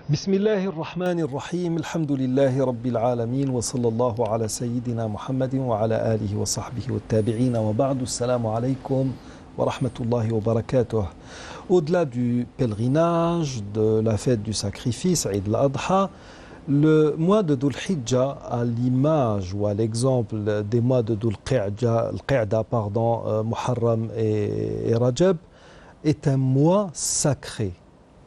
بسم الله الرحمن الرحيم الحمد لله رب العالمين وصلى الله على سيدنا محمد وعلى آله وصحبه والتابعين وبعد السلام عليكم ورحمة الله وبركاته. Au-delà du pèlerinage, de la fête du sacrifice, Eid al-Adha, le mois de Dhul Hijjah, à l'image ou à l'exemple des mois de Dhul Qa'da, Muharram et Rajab, est un mois sacré.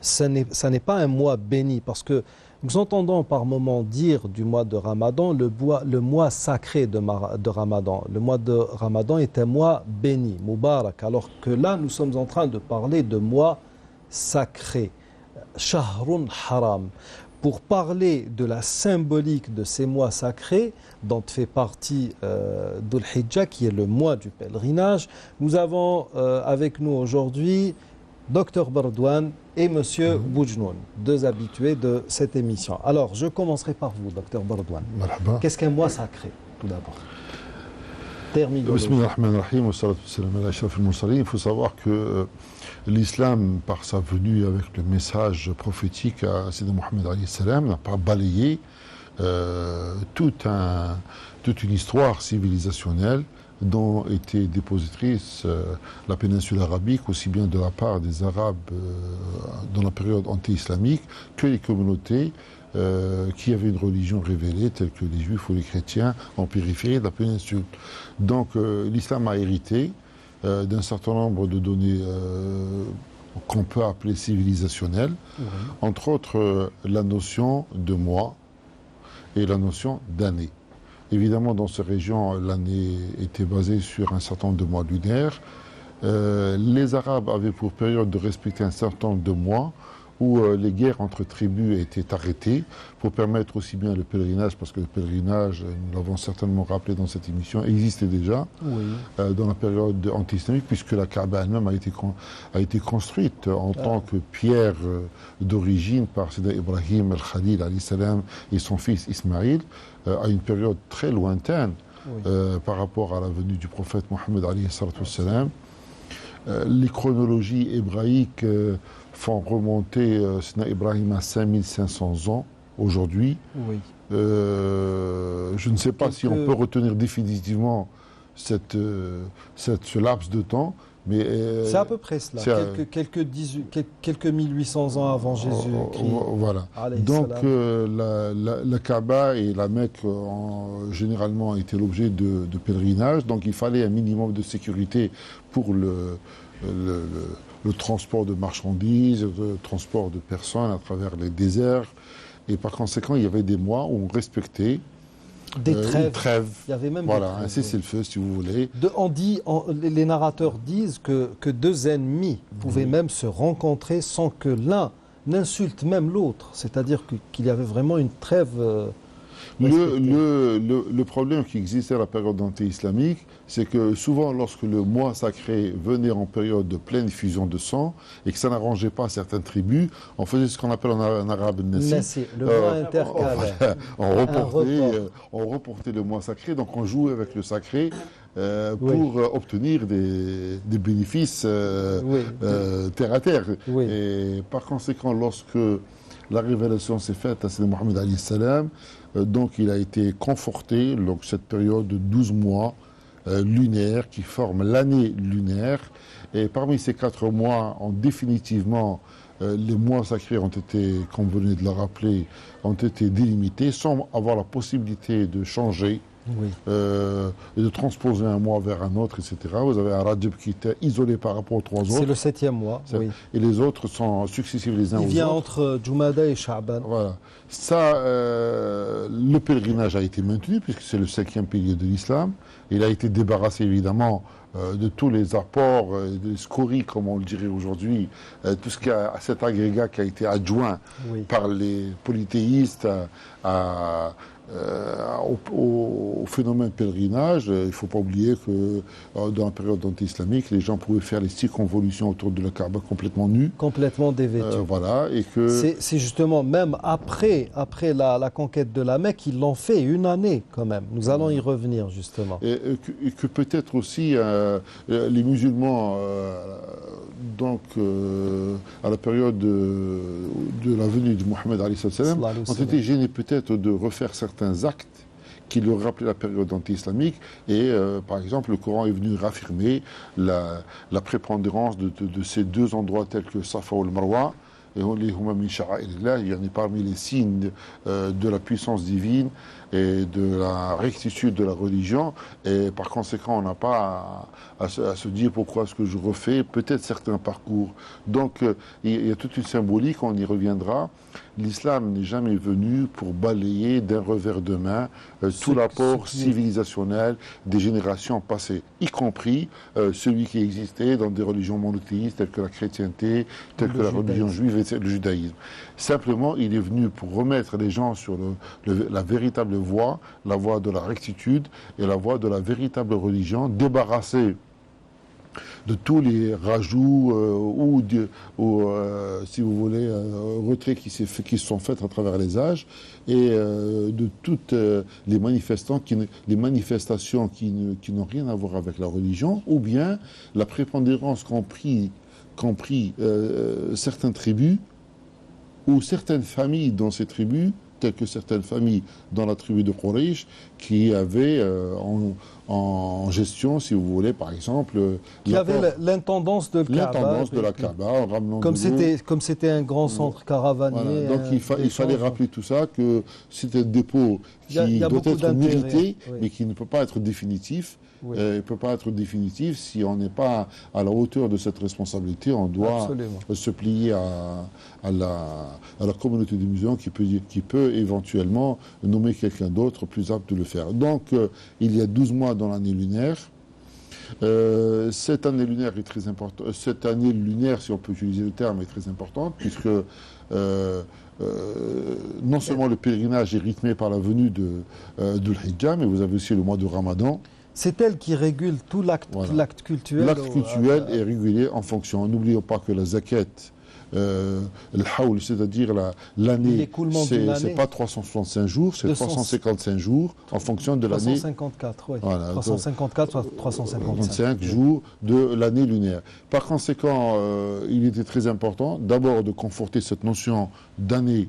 Ça n'est pas un mois béni, parce que nous entendons par moments dire du mois de Ramadan le mois sacré de Ramadan. Le mois de Ramadan est un mois béni, Mubarak, alors que là nous sommes en train de parler de mois sacré, Shahrun Haram. Pour parler de la symbolique de ces mois sacrés, dont fait partie Dhul Hijjah, qui est le mois du pèlerinage, nous avons avec nous aujourd'hui Dr Bardouane et Monsieur Boujnoun, deux habitués de cette émission. Alors, je commencerai par vous, Dr Bardouane. Qu'est-ce qu'un mois sacré, tout d'abord? Il faut savoir que l'islam, par sa venue avec le message prophétique à Sayyidina Mohammed alayhi salam, n'a pas balayé toute une histoire civilisationnelle dont était dépositrice la péninsule arabique, aussi bien de la part des Arabes dans la période anti-islamique que les communautés qui avaient une religion révélée, telles que les Juifs ou les chrétiens en périphérie de la péninsule. Donc l'islam a hérité d'un certain nombre de données qu'on peut appeler civilisationnelles, entre autres la notion de mois et la notion d'année. Évidemment, dans ces régions, l'année était basée sur un certain nombre de mois lunaires. Les Arabes avaient pour période de respecter un certain nombre de mois où les guerres entre tribus étaient arrêtées pour permettre aussi bien le pèlerinage, parce que le pèlerinage, nous l'avons certainement rappelé dans cette émission, existait déjà dans la période anti-islamique, puisque la Kaaba elle-même a été construite en tant que pierre d'origine par Sayyidina Ibrahim al-Khalil alayhi salam et son fils Ismaïl, à une période très lointaine par rapport à la venue du prophète Mohammed alayhi salam. Les chronologies hébraïques font remonter Sayyidina Ibrahim à 5500 ans aujourd'hui. Je ne sais pas si on peut retenir définitivement ce laps de temps, mais c'est à peu près cela, quelques 1800 ans avant Jésus. Voilà. Donc la Kaaba et la Mecque généralement étaient l'objet de pèlerinage, donc il fallait un minimum de sécurité pour le transport de marchandises, le transport de personnes à travers les déserts. Et par conséquent, il y avait des mois où on respectait des trêves. Il y avait même un cessez-le-feu, si vous voulez. Les narrateurs disent que deux ennemis pouvaient même se rencontrer sans que l'un n'insulte même l'autre. C'est-à-dire qu'il y avait vraiment une trêve. Le problème qui existait à la période anti-islamique, c'est que souvent, lorsque le mois sacré venait en période de pleine fusion de sang et que ça n'arrangeait pas certaines tribus, on faisait ce qu'on appelle en arabe Nassi, le mois intercalaire. On reportait le mois sacré, donc on jouait avec le sacré pour obtenir des bénéfices terre à terre. Et par conséquent, lorsque la révélation s'est faite à Sayyidina Mohammed alayhi salam, donc il a été conforté, donc cette période de 12 mois lunaires qui forment l'année lunaire. Et parmi ces 4 mois, définitivement, les mois sacrés ont été, comme vous venez de le rappeler, ont été délimités sans avoir la possibilité de changer. Et de transposer un mois vers un autre, etc. Vous avez un Rajab qui était isolé par rapport aux 3 autres. C'est le 7e mois. Et les autres sont successifs les uns aux autres. Il vient entre Jumada et Sha'ban. Voilà. Ça, le pèlerinage a été maintenu, puisque c'est le 5e pilier de l'islam. Il a été débarrassé, évidemment, de tous les apports, des scories, comme on le dirait aujourd'hui, tout ce qui a cet agrégat qui a été adjoint par les polythéistes à au phénomène pèlerinage. Il ne faut pas oublier que dans la période anti-islamique, les gens pouvaient faire les circonvolutions autour de la Kaaba complètement nus. Complètement dévêtus. Voilà, et que... C'est justement même après la conquête de la Mecque, ils l'ont fait une année quand même. Nous allons y revenir justement. Et que peut-être aussi les musulmans, donc à la période de la venue de Mohammed ont été gênés peut-être de refaire certains actes qui leur rappelaient la période anti-islamique. Et par exemple, le Coran est venu raffirmer la prépondérance de ces deux endroits tels que Safa ou le Marwa. Et il y en a parmi les signes de la puissance divine et de la rectitude de la religion. Et par conséquent, on n'a pas à se dire pourquoi est-ce que je refais peut-être certains parcours. Donc, il y a toute une symbolique, on y reviendra. L'islam n'est jamais venu pour balayer d'un revers de main tout l'apport civilisationnel des générations passées, y compris celui qui existait dans des religions monothéistes telles que la chrétienté, telles que la religion juive et le judaïsme. Simplement, il est venu pour remettre les gens sur la véritable voie, la voie de la rectitude et la voie de la véritable religion, débarrassée de tous les rajouts si vous voulez, retraits qui se sont faits à travers les âges et de toutes les manifestations qui n'ont rien à voir avec la religion, ou bien la prépondérance qu'ont pris certaines tribus ou certaines familles dans ces tribus, telles que certaines familles dans la tribu de Quraysh, qui avaient en gestion, si vous voulez, par exemple... Qui avait l'intendance de la Kaaba, en ramenant comme c'était un grand centre caravanier. Voilà. Donc il fallait rappeler tout ça, que c'est un dépôt qui doit être mérité, mais qui ne peut pas être définitif. Il ne peut pas être définitif si on n'est pas à la hauteur de cette responsabilité. On doit se plier à la communauté des musulmans qui peut éventuellement nommer quelqu'un d'autre plus apte de le faire. Donc, il y a 12 mois dans l'année lunaire. Cette année lunaire est très importante. Cette année lunaire, si on peut utiliser le terme, est très importante, puisque non seulement le pèlerinage est rythmé par la venue de l'Hijjah, mais vous avez aussi le mois de Ramadan. C'est elle qui régule tout l'acte cultuel. L'acte cultuel est régulé en fonction. N'oublions pas que la zakat, le haoul, c'est-à-dire l'année, c'est pas 365 jours, c'est 355 jours en fonction de l'année. 354, oui. Voilà, 354, 355 jours de l'année lunaire. Par conséquent, il était très important d'abord de conforter cette notion d'année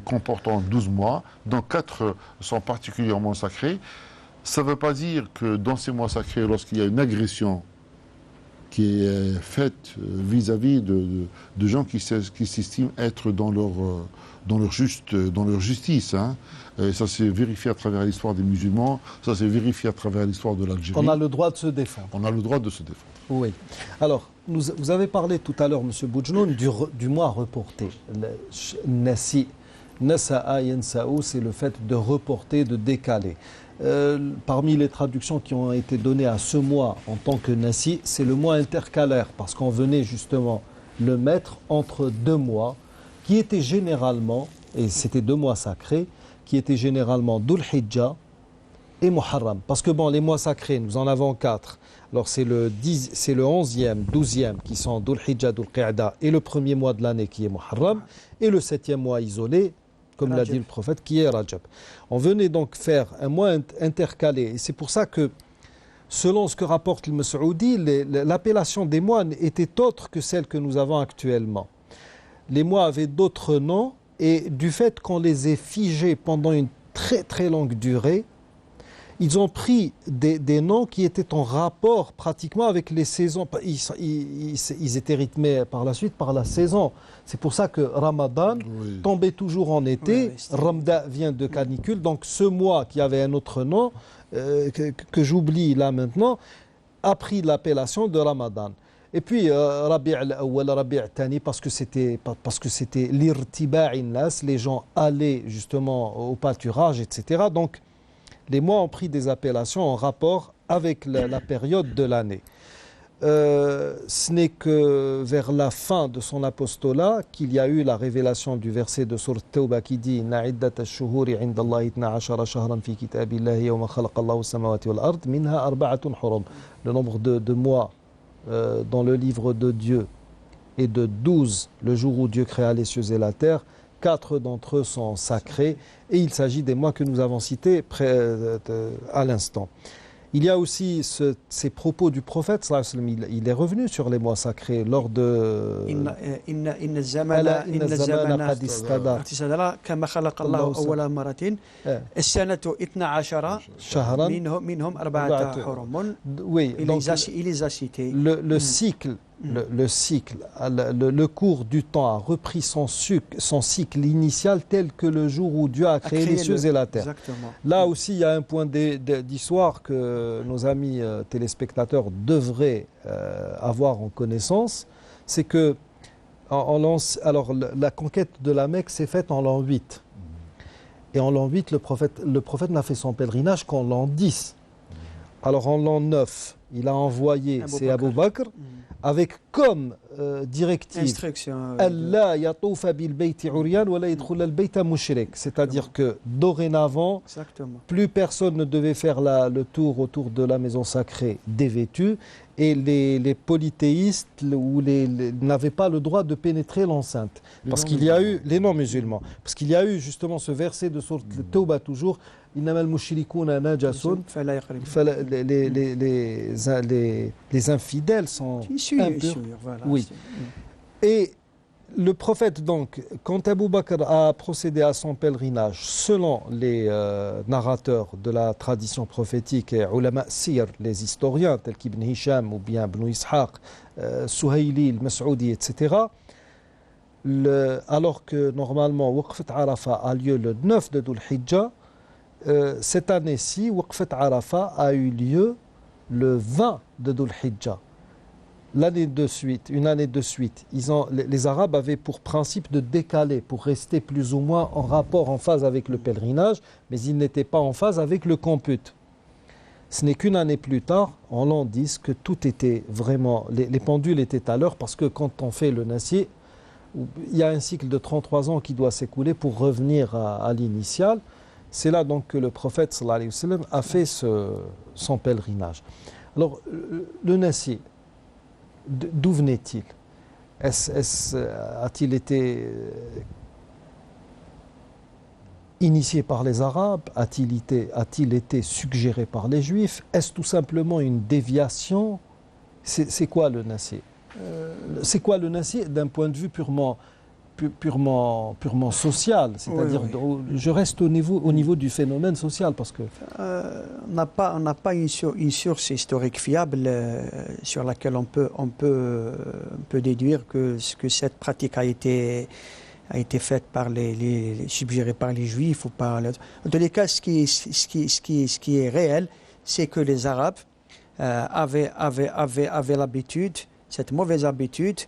comportant 12 mois, dont 4 sont particulièrement sacrés. Ça ne veut pas dire que dans ces mois sacrés, lorsqu'il y a une agression qui est faite vis-à-vis de gens qui s'estiment être dans leur justice, hein. Et ça s'est vérifié à travers l'histoire des musulmans, ça s'est vérifié à travers l'histoire de l'Algérie. On a le droit de se défendre. On a le droit de se défendre. Oui. Alors, vous avez parlé tout à l'heure, M. Boujnoun, du mois reporté. Nassi, Nasa'a Yansa'u, c'est le fait de reporter, de décaler. Parmi les traductions qui ont été données à ce mois en tant que Nassi, c'est le mois intercalaire, parce qu'on venait justement le mettre entre 2 mois, qui étaient généralement, et c'était 2 mois sacrés, qui étaient généralement Dhul Hijjah et Muharram. Parce que bon, les mois sacrés, nous en avons 4. Alors c'est le 11e, 12e qui sont Dhul Hijjah, Dhul Qa'da, et le premier mois de l'année qui est Muharram, et le 7e mois isolé, comme l'a dit le prophète, qui est Rajab. On venait donc faire un mois intercalé. Et c'est pour ça que, selon ce que rapporte le Mas'oudi, l'appellation des mois était autre que celle que nous avons actuellement. Les mois avaient d'autres noms, et du fait qu'on les ait figés pendant une très très longue durée, ils ont pris des noms qui étaient en rapport pratiquement avec les saisons. Ils étaient rythmés par la suite par la saison. C'est pour ça que Ramadan tombait toujours en été. Ramda vient de canicule. Donc ce mois qui avait un autre nom, que j'oublie là maintenant, a pris l'appellation de Ramadan. Et puis Rabi' al-Awwal, Rabi' al-Thani, parce que c'était l'irtiba'in nas, les gens allaient justement au pâturage, etc. Donc les mois ont pris des appellations en rapport avec la période de l'année. ce n'est que vers la fin de son apostolat qu'il y a eu la révélation du verset de Sourate Tawbah qui dit Inna iddat ash-shuhuri 'inda Allahi 12 shahran fi kitabillahi yawma khalaqa Allahu as-samawati wal ard minha arba'atun hurum. Le nombre de mois dans le livre de Dieu est de 12 le jour où Dieu créa les cieux et la terre. 4 d'entre eux sont sacrés et il s'agit des mois que nous avons cités à l'instant. Il y a aussi ces propos du prophète, il est revenu sur les mois sacrés lors de oui, donc, il les a cités. Le cycle, le cours du temps a repris son cycle initial tel que le jour où Dieu a créé les cieux et la terre. Exactement. Là aussi, il y a un point d'histoire que nos amis téléspectateurs devraient avoir en connaissance, c'est que la conquête de la Mecque s'est faite en l'an 8. Et en l'an 8, le prophète n'a fait son pèlerinage qu'en l'an 10. Alors en l'an 9, il a envoyé, c'est Abu Bakr, avec comme directive c'est-à-dire que dorénavant, plus personne ne devait faire le tour autour de la maison sacrée dévêtue et les polythéistes n'avaient pas le droit de pénétrer l'enceinte. Parce qu'il y a eu, les non-musulmans, parce qu'il y a eu justement ce verset de sourate Tawbah toujours, les infidèles sont impurs. Voilà, oui. Et le prophète, donc, quand Abu Bakr a procédé à son pèlerinage, selon les narrateurs de la tradition prophétique et ulama sir, les historiens tels qu'Ibn Hisham ou bien Ibn Ishaq, Suhayli, al-Mas'oudi, etc., alors que normalement Waqfat Arafat a lieu le 9 de Dhul Hijjah, cette année-ci, Waqfat Arafat a eu lieu le 20 de Dhul Hijjah. Une année de suite, les Arabes avaient pour principe de décaler, pour rester plus ou moins en rapport, en phase avec le pèlerinage, mais ils n'étaient pas en phase avec le compute. Ce n'est qu'une année plus tard, en l'an 10, que tout était vraiment, les pendules étaient à l'heure, parce que quand on fait le Nassi, il y a un cycle de 33 ans qui doit s'écouler pour revenir à l'initial. C'est là donc que le prophète sallallahu alayhi wa sallam a fait son pèlerinage. Alors, le Nassi, d'où venait-il? A-t-il été initié par les Arabes? A-t-il été suggéré par les Juifs? Est-ce tout simplement une déviation? C'est quoi le Nassi? C'est quoi le Nassi d'un point de vue purement social, c'est-à-dire je reste au niveau du phénomène social parce que on n'a pas une source historique fiable sur laquelle on peut déduire que cette pratique a été faite par suggérée par les Juifs ou par en tous les cas ce qui est réel, c'est que les Arabes avaient l'habitude, cette mauvaise habitude,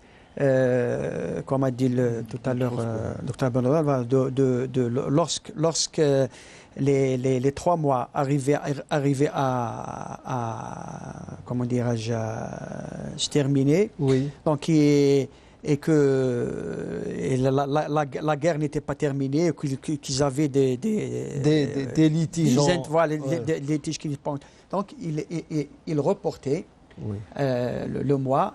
comme a dit tout à l'heure Dr Benoual, lorsque les 3 mois arrivaient à comment dirais-je, se terminer, oui. Donc et que la guerre n'était pas terminée, qu'ils avaient des litiges, des litiges qui pendent. Donc il reportait le mois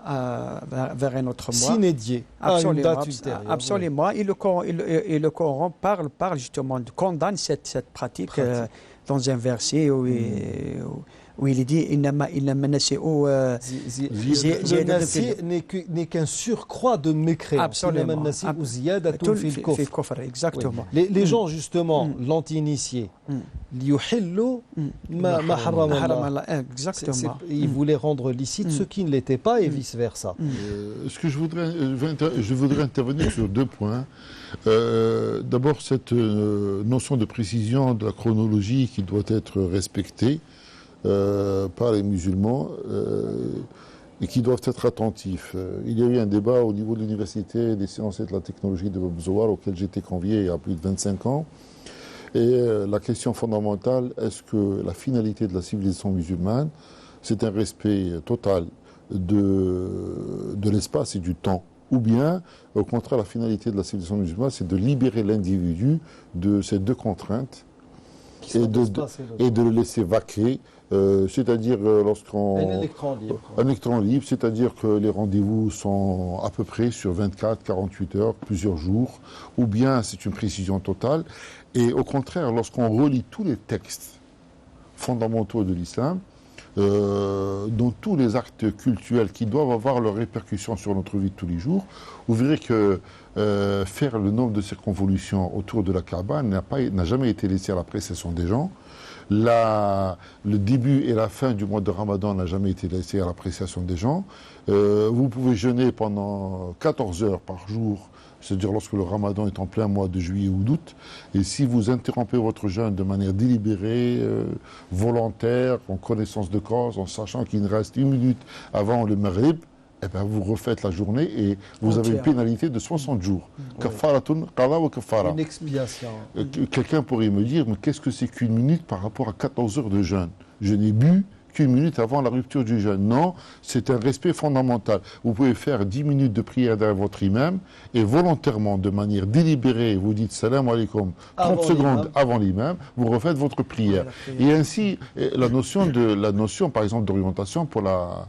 vers un autre mois. S'inédier à une date ultérieure. Absolument. Et le Coran parle justement, condamne cette pratique dans un verset où il dit le Nassi n'est qu'un surcroît de mécréance. Absolument. Exactement. Les gens justement l'anti-initié, exactement. Ils voulaient rendre licite ce qui ne l'était pas et vice-versa. Je voudrais intervenir sur 2 points. D'abord, cette notion de précision de la chronologie qui doit être respectée par les musulmans et qui doivent être attentifs. Il y a eu un débat au niveau de l'Université des sciences et de la technologie de Bobzouar auquel j'étais convié il y a plus de 25 ans. Et la question fondamentale, est-ce que la finalité de la civilisation musulmane, c'est un respect total de l'espace et du temps. Ou bien, au contraire, la finalité de la civilisation musulmane, c'est de libérer l'individu de ces deux contraintes et de le laisser vaquer, c'est-à-dire lorsqu'on... Un électron libre. Un électron libre, c'est-à-dire que les rendez-vous sont à peu près sur 24, 48 heures, plusieurs jours, ou bien c'est une précision totale. Et au contraire, lorsqu'on relit tous les textes fondamentaux de l'islam, dans tous les actes cultuels qui doivent avoir leurs répercussions sur notre vie de tous les jours, vous verrez que faire le nombre de circonvolutions autour de la Kaaba n'a jamais été laissé à l'appréciation des gens. Le début et la fin du mois de Ramadan n'a jamais été laissé à l'appréciation des gens. Vous pouvez jeûner pendant 14 heures par jour, c'est-à-dire lorsque le Ramadan est en plein mois de juillet ou d'août. Et si vous interrompez votre jeûne de manière délibérée, volontaire, en connaissance de cause, en sachant qu'il reste 1 minute avant le Maghrib, eh ben vous refaites la journée et vous avez une pénalité de 60 jours. Kafaratun qada wa kafara. Une expiation. Quelqu'un pourrait me dire, mais qu'est-ce que c'est qu'1 minute par rapport à 14 heures de jeûne? Je n'ai bu qu'1 minute avant la rupture du jeûne. Non, c'est un respect fondamental. Vous pouvez faire 10 minutes de prière derrière votre imam et volontairement, de manière délibérée, vous dites salam alaikum 30 secondes avant l'imam, vous refaites votre prière. Et ainsi, la notion par exemple d'orientation pour la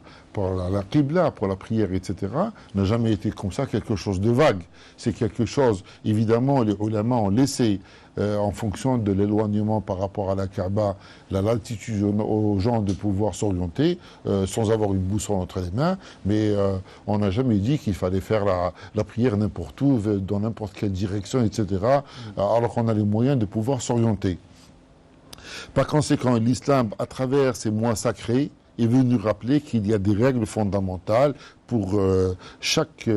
qibla, pour la prière, etc., n'a jamais été comme ça quelque chose de vague. C'est quelque chose, évidemment, les ulama ont laissé, en fonction de l'éloignement par rapport à la Kaaba, la latitude aux gens de pouvoir s'orienter, sans avoir une boussole entre les mains, mais on n'a jamais dit qu'il fallait faire la prière n'importe où, dans n'importe quelle direction, etc., alors qu'on a les moyens de pouvoir s'orienter. Par conséquent, l'islam, à travers ces mois sacrés, est venu rappeler qu'il y a des règles fondamentales pour chaque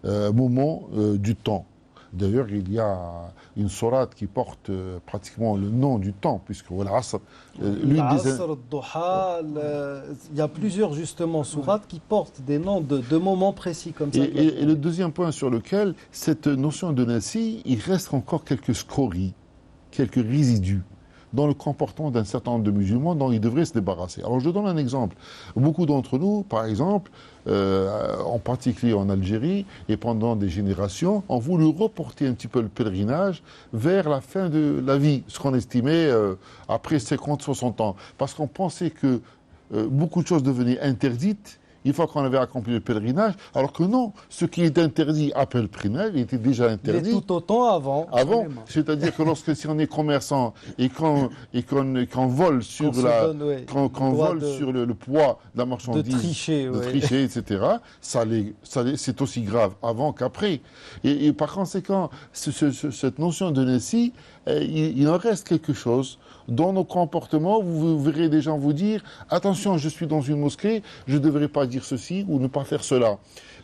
moment du temps. D'ailleurs, il y a une sourate qui porte pratiquement le nom du temps, puisque l'Asr, il y a plusieurs justement sourates qui portent des noms de moments précis comme ça. Et le deuxième point sur lequel cette notion de Nassi, il reste encore quelques scories, quelques résidus dans le comportement d'un certain nombre de musulmans dont ils devraient se débarrasser. Alors je donne un exemple. Beaucoup d'entre nous, par exemple, en particulier en Algérie, et pendant des générations, ont voulu reporter un petit peu le pèlerinage vers la fin de la vie, ce qu'on estimait après 50-60 ans. Parce qu'on pensait que beaucoup de choses devenaient interdites une fois qu'on avait accompli le pèlerinage, alors que non, ce qui est interdit à pèlerinage, il était déjà interdit. Mais tout autant avant. Avant, c'est-à-dire que si on est commerçant et qu'on vole sur sur le poids de la marchandise, de tricher, etc., c'est aussi grave avant qu'après. Et par conséquent, cette notion de Nessie, il en reste quelque chose. Dans nos comportements, vous verrez des gens vous dire « Attention, je suis dans une mosquée, je ne devrais pas dire ceci ou ne pas faire cela ».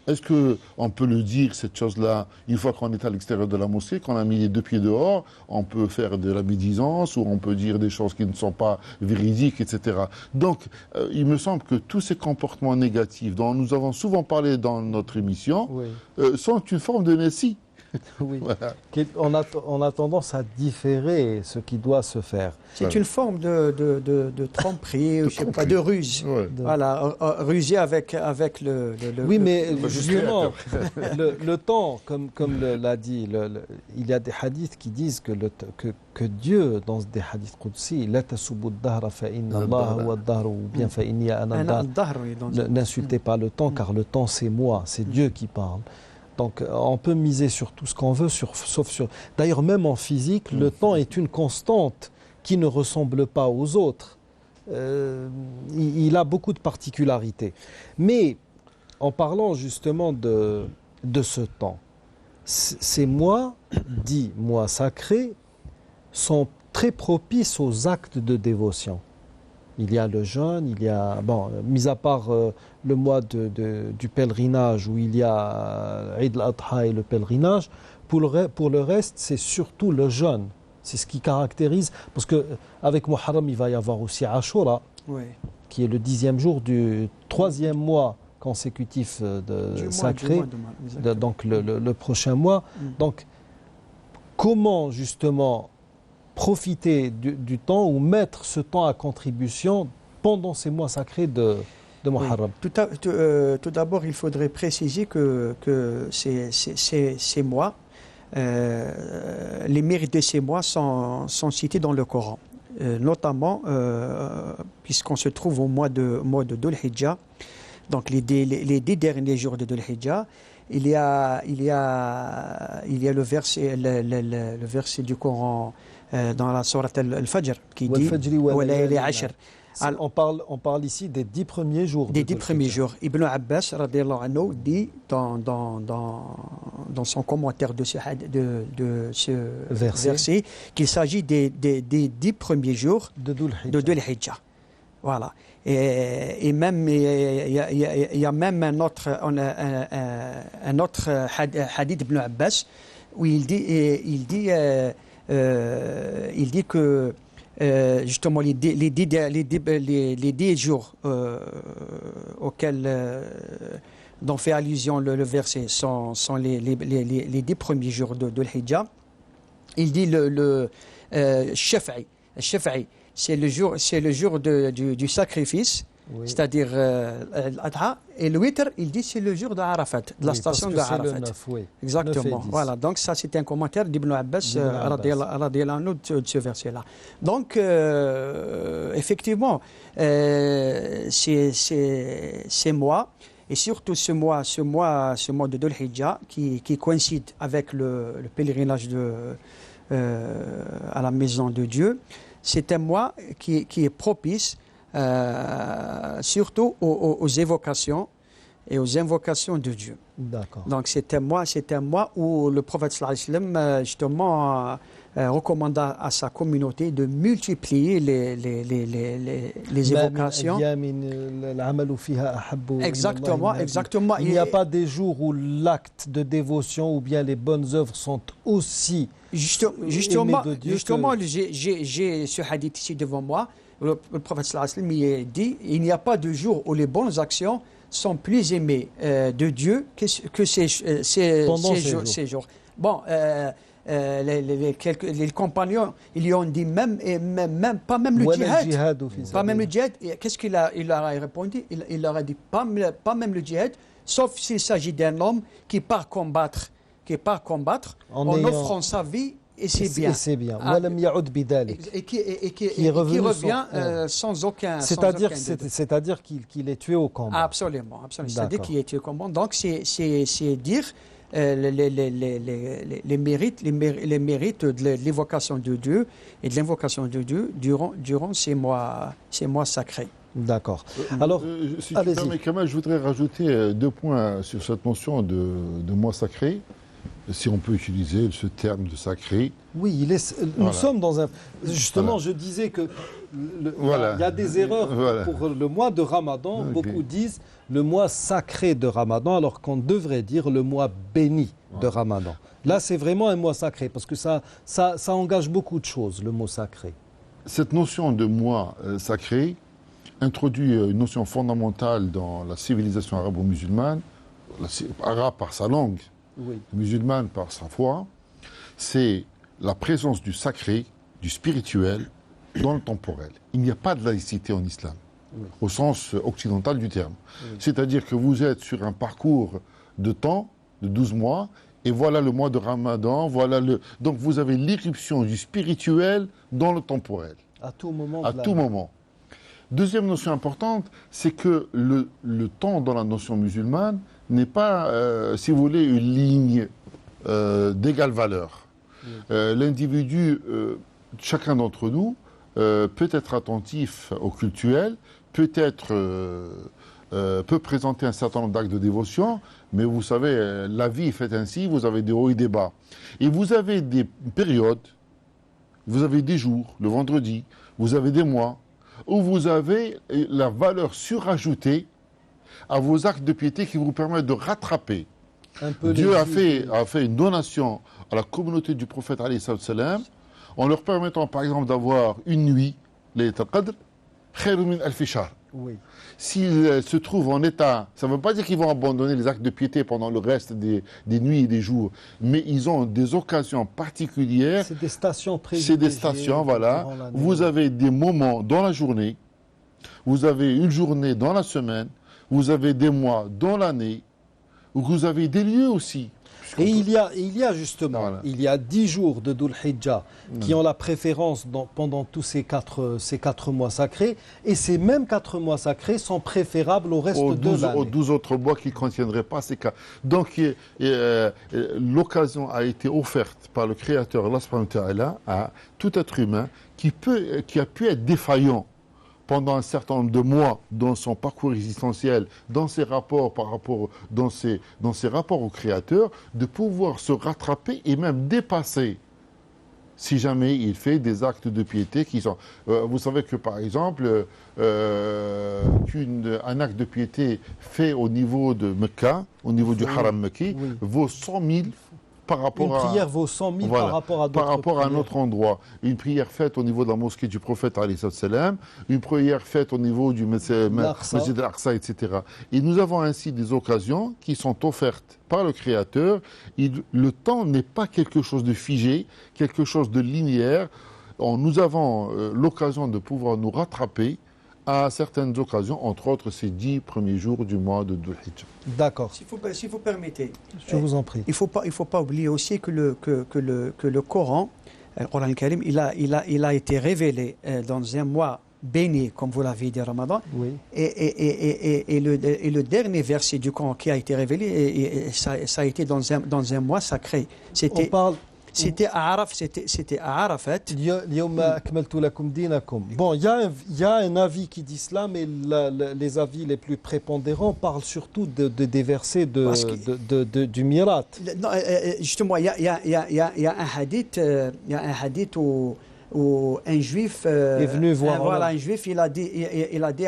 Est-ce qu'on peut le dire, cette chose-là, une fois qu'on est à l'extérieur de la mosquée, qu'on a mis les 2 pieds dehors, on peut faire de la médisance ou on peut dire des choses qui ne sont pas véridiques, etc. Donc, il me semble que tous ces comportements négatifs dont nous avons souvent parlé dans notre émission sont une forme de Nessie. Oui. Voilà. On a tendance à différer ce qui doit se faire. C'est une forme de tromperie, je sais pas, de ruse. Voilà, ruser avec le... Oui, mais justement, le temps, comme l'a dit, il y a des hadiths qui disent que Dieu, dans des hadiths qudsi, « La tasubbu ad-dahra fa inna Allah huwa ad-dahr » ou bien « fa inni ana ad-dahr » n'insultez pas le temps, car le temps c'est moi, c'est Dieu qui parle. Donc on peut miser sur tout ce qu'on veut, sauf sur... D'ailleurs, même en physique, le temps est une constante qui ne ressemble pas aux autres. Il a beaucoup de particularités. Mais en parlant justement de ce temps, ces mois, dits mois sacrés, sont très propices aux actes de dévotion. Il y a le jeûne, il y a, mis à part le mois du pèlerinage où il y a Eid al-Adha et le pèlerinage, pour le reste, c'est surtout le jeûne. C'est ce qui caractérise, parce qu'avec Muharram, il va y avoir aussi Ashura, qui est le 10e jour du 3e mois consécutif sacré, donc le prochain mois. Donc, comment justement profiter du temps ou mettre ce temps à contribution pendant ces mois sacrés de de Muharram. Tout d'abord, il faudrait préciser que ces mois, les mérites de ces mois sont cités dans le Coran. Notamment, puisqu'on se trouve au mois de Dhul Hijjah, donc les 10 derniers jours de Dhul Hijjah, il y a le verset du Coran dans la sourate Al-Fajr qui dit Walayali Ashr. On parle ici des 10 premiers jours. Des 10 premiers jours. Ibn Abbas radiyallahu anhu dit dans son commentaire de ce verset qu'il s'agit des 10 premiers jours de Dhul Hijjah. Voilà. Et même il y a même un autre hadith d'Ibn Abbas où il dit que justement les 10 jours auxquels dont fait allusion le verset sont les 10 premiers jours de l'Hijjah. Il dit le Shafa'i, c'est le jour du sacrifice, oui. C'est-à-dire l'Adha, et le Witr, il dit c'est le jour de Arafat, de la station de Arafat. Le 9, oui. Exactement. Voilà. Donc ça c'est un commentaire d'Ibn Abbas radiyallahu anhu de ce verset-là. Donc effectivement, ces mois, et surtout ce mois de Dhul Hijjah qui coïncide avec le pèlerinage à la maison de Dieu, c'est un mois qui est propice surtout aux évocations et aux invocations de Dieu. D'accord. Donc c'est un mois où le prophète sallallahu alayhi wa sallam justement recommanda à sa communauté de multiplier les évocations. Exactement. Il n'y a pas des jours où l'acte de dévotion ou bien les bonnes œuvres sont aussi justement de Dieu j'ai ce hadith ici devant moi. Le prophète sallallahu alayhi wa sallam dit il n'y a pas de jour où les bonnes actions sont plus aimées de Dieu que ces jours. Bon, les compagnons, ils lui ont dit même pas même le djihad. Pas même le djihad. Qu'est-ce qu'il leur a répondu? Il leur a dit pas même le djihad, sauf s'il s'agit d'un homme qui part combattre en offrant sa vie. Et c'est bien. Et qui revient sans aucun. C'est-à-dire qu'il est tué au combat. Absolument. C'est-à-dire qu'il est tué au combat. Donc c'est dire les mérites de l'évocation de Dieu et de l'invocation de Dieu durant ces mois sacrés. D'accord. Alors, si tu permets, Kamal, je voudrais rajouter 2 points sur cette notion de mois sacré. Si on peut utiliser ce terme de sacré. Oui, nous sommes dans un... Justement, je disais que il y a des erreurs pour le mois de Ramadan. Okay. Beaucoup disent le mois sacré de Ramadan, alors qu'on devrait dire le mois béni de Ramadan. Là, c'est vraiment un mois sacré, parce que ça engage beaucoup de choses, le mot sacré. Cette notion de mois sacré introduit une notion fondamentale dans la civilisation arabo-musulmane, arabe par sa langue, musulmane par sa foi, c'est la présence du sacré, du spirituel dans le temporel. Il n'y a pas de laïcité en islam, au sens occidental du terme. C'est-à-dire que vous êtes sur un parcours de temps, de 12 mois, et voilà le mois de Ramadan, donc vous avez l'irruption du spirituel dans le temporel. À tout moment. Moment. Deuxième notion importante, c'est que le temps dans la notion musulmane n'est pas, si vous voulez, une ligne d'égale valeur. L'individu, chacun d'entre nous, peut être attentif au cultuel, peut présenter un certain nombre d'actes de dévotion, mais vous savez, la vie est faite ainsi, vous avez des hauts et des bas. Et vous avez des périodes, vous avez des jours, le vendredi, vous avez des mois, où vous avez la valeur surajoutée à vos actes de piété qui vous permettent de rattraper. Dieu a fait une donation à la communauté du prophète alayhi salam en leur permettant par exemple d'avoir une nuit, Laylat al-Qadr, khayrun min alfi shahr. S'ils se trouvent en état, ça ne veut pas dire qu'ils vont abandonner les actes de piété pendant le reste des nuits et des jours, mais ils ont des occasions particulières. C'est des stations privilégiées. C'est des stations, vous avez des moments dans la journée, vous avez une journée dans la semaine vous avez des mois dans l'année, où vous avez des lieux aussi. Et il y a justement, Voilà. il y a 10 jours de Dhul Hijjah qui ont la préférence pendant tous ces 4 mois sacrés, et ces mêmes 4 mois sacrés sont préférables au reste de l'année. Aux 12 autres mois qui ne contiendraient pas ces cas. Donc l'occasion a été offerte par le Créateur, Allah subhanahu wa ta'ala, à tout être humain qui a pu être défaillant pendant un certain nombre de mois dans son parcours existentiel, dans ses rapports dans ses rapports au Créateur, de pouvoir se rattraper et même dépasser si jamais il fait des actes de piété qui sont... vous savez que par exemple, un acte de piété fait au niveau de Mecca, au niveau du haram mekki, vaut 100 000 par rapport Une prière vaut 100 000 voilà, par rapport à d'autres par rapport à un prières. autre endroit. Une prière faite au niveau de la mosquée du prophète, alayhi salam, une prière faite au niveau du Masjid al-Aqsa, etc. Et nous avons ainsi des occasions qui sont offertes par le Créateur. Le temps n'est pas quelque chose de figé, quelque chose de linéaire. Nous avons l'occasion de pouvoir nous rattraper à certaines occasions, entre autres ces 10 premiers jours du mois de Dhul Hijjah. D'accord, Si vous permettez. je vous en prie. Il faut pas oublier aussi que le Coran, le Coran al-Karim, il a été révélé dans un mois béni, comme vous l'avez dit, Ramadan. Oui. Et le dernier verset du Coran qui a été révélé, ça a été dans un mois sacré. On parle... C'était à Arafat. Bon, il y a un avis qui dit cela, mais les avis les plus prépondérants parlent surtout des versets du Mirat. Non, justement, il y a un hadith où un juif est venu voir un juif, il a dit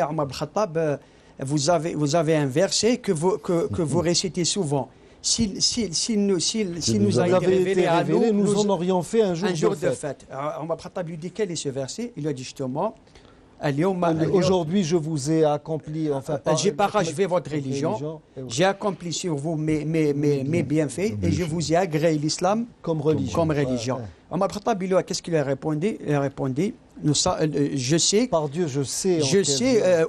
à Omar ibn Khattab, vous avez un verset que vous récitez souvent. S'il nous a été révélé à nous en aurions fait un jour de fête. Omar ibn Khattab lui dit quel est ce verset? Il lui a dit justement, aujourd'hui je vous ai accompli, j'ai parachevé votre religion, j'ai accompli sur vous mes bienfaits et je vous ai agréé l'islam comme religion. Omar ibn Khattab, qu'est-ce qu'il a répondu? Il a répondu, je sais, par Dieu, je sais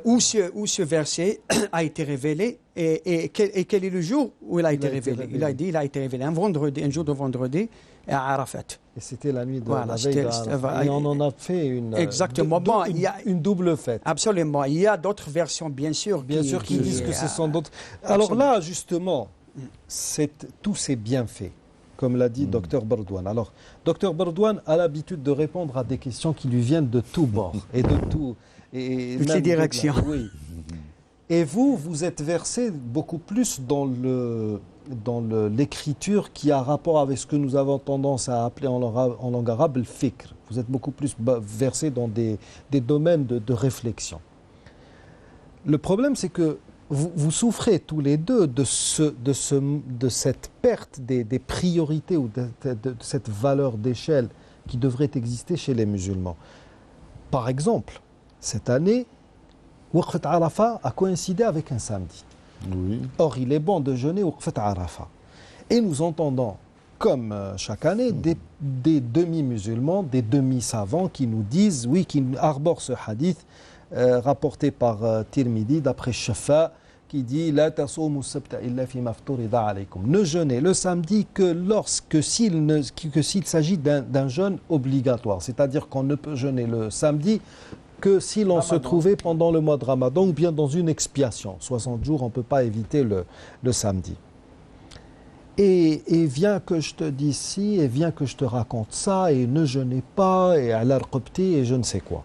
où ce verset a été révélé et quel est le jour où il a été révélé. Il a dit il a été révélé un jour de vendredi à Arafat. Et c'était la nuit de voilà, la veille d'Arafat. Et on en a fait une double fête. Absolument. Il y a d'autres versions, bien sûr. Qui disent que ce sont d'autres. Alors là, justement, tous ces bienfaits, comme l'a dit Dr Bardouane. Alors, Dr Bardouane a l'habitude de répondre à des questions qui lui viennent de tous bords et de toutes les directions. Oui. Et vous êtes versé beaucoup plus dans l'écriture qui a rapport avec ce que nous avons tendance à appeler en langue arabe le fikr. Vous êtes beaucoup plus versé dans des domaines de réflexion. Le problème, c'est que vous souffrez tous les deux de cette perte des priorités ou de cette valeur d'échelle qui devrait exister chez les musulmans. Par exemple, cette année, Waqfat Arafat a coïncidé avec un samedi. Oui. Or, il est bon de jeûner Waqfat Arafat. Et nous entendons, comme chaque année, des demi-musulmans, des demi-savants qui nous disent, oui, qui arborent ce hadith rapporté par Tirmidhi d'après Shafa, qui dit La tasoumu sabta illa fi mafturida alaykum. Ne jeûnez le samedi que s'il s'agit d'un jeûne obligatoire. C'est-à-dire qu'on ne peut jeûner le samedi que si l'on se trouvait pendant le mois de Ramadan ou bien dans une expiation. 60 jours, on ne peut pas éviter le samedi. Et viens que je te dise ci, et viens que je te raconte ça, et ne jeûnez pas, et à l'arqabti, et je ne sais quoi.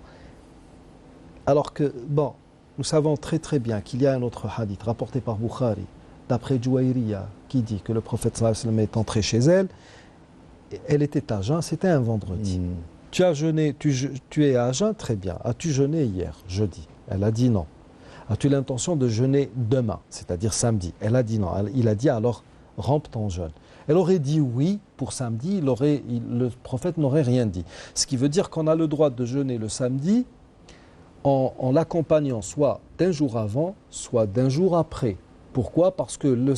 Alors que, bon, nous savons très très bien qu'il y a un autre hadith rapporté par Bukhari, d'après Jouairiya, qui dit que le prophète sallallahu alayhi wa sallam est entré chez elle, elle était à jeun, c'était un vendredi. Tu as jeûné, tu es à jeun, très bien. As-tu jeûné hier, jeudi? Elle a dit non. As-tu l'intention de jeûner demain, c'est-à-dire samedi? Elle a dit non. Il a dit alors, rampe ton jeûne. Elle aurait dit oui pour samedi, le prophète n'aurait rien dit. Ce qui veut dire qu'on a le droit de jeûner le samedi en l'accompagnant soit d'un jour avant, soit d'un jour après. Pourquoi? Parce que le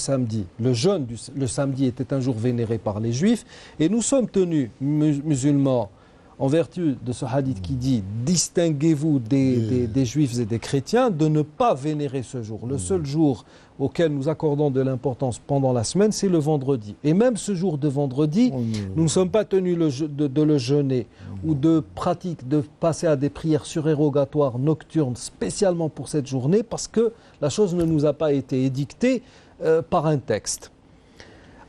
jeûne le samedi était un jour vénéré par les Juifs et nous sommes tenus, musulmans, en vertu de ce hadith qui dit « Distinguez-vous des juifs et des chrétiens » de ne pas vénérer ce jour. Le seul jour auquel nous accordons de l'importance pendant la semaine, c'est le vendredi. Et même ce jour de vendredi, nous ne sommes pas tenus de le jeûner ou de passer à des prières surérogatoires nocturnes spécialement pour cette journée parce que la chose ne nous a pas été édictée par un texte.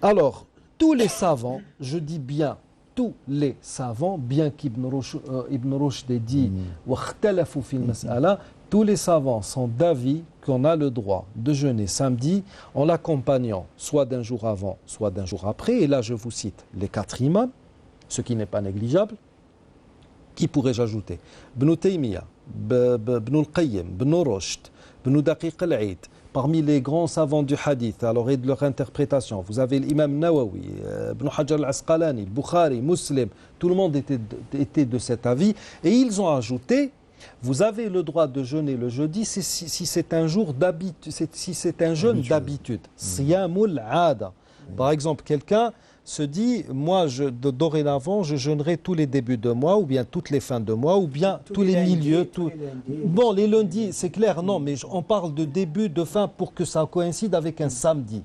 Alors, tous les savants, je dis bien tous les savants, bien qu'Ibn Rushd ait dit وَاخْتَلَفُوا فِي الْمَسْأَلَةِ, tous les savants sont d'avis qu'on a le droit de jeûner samedi en l'accompagnant soit d'un jour avant, soit d'un jour après. Et là, je vous cite les 4 imams, ce qui n'est pas négligeable. Qui pourrais-je ajouter? Ibn Taymiyyah, Ibn al-Qayyim, Ibn Rushd, Ibn Daqiq al-Eid. Parmi les grands savants du hadith, alors et de leur interprétation, vous avez l'imam Nawawi, Ibn Hajar al-Asqalani, Bukhari, Muslim, tout le monde était de cet avis. Et ils ont ajouté, vous avez le droit de jeûner le jeudi si c'est un jour d'habitude, si c'est un jeûne d'habitude. Siyamul ada. Par exemple, quelqu'un se dit, moi, dorénavant, je jeûnerai tous les débuts de mois, ou bien toutes les fins de mois, ou bien tous les milieux. Bon, les lundis, c'est clair, non, mais on parle de début, de fin, pour que ça coïncide avec un samedi.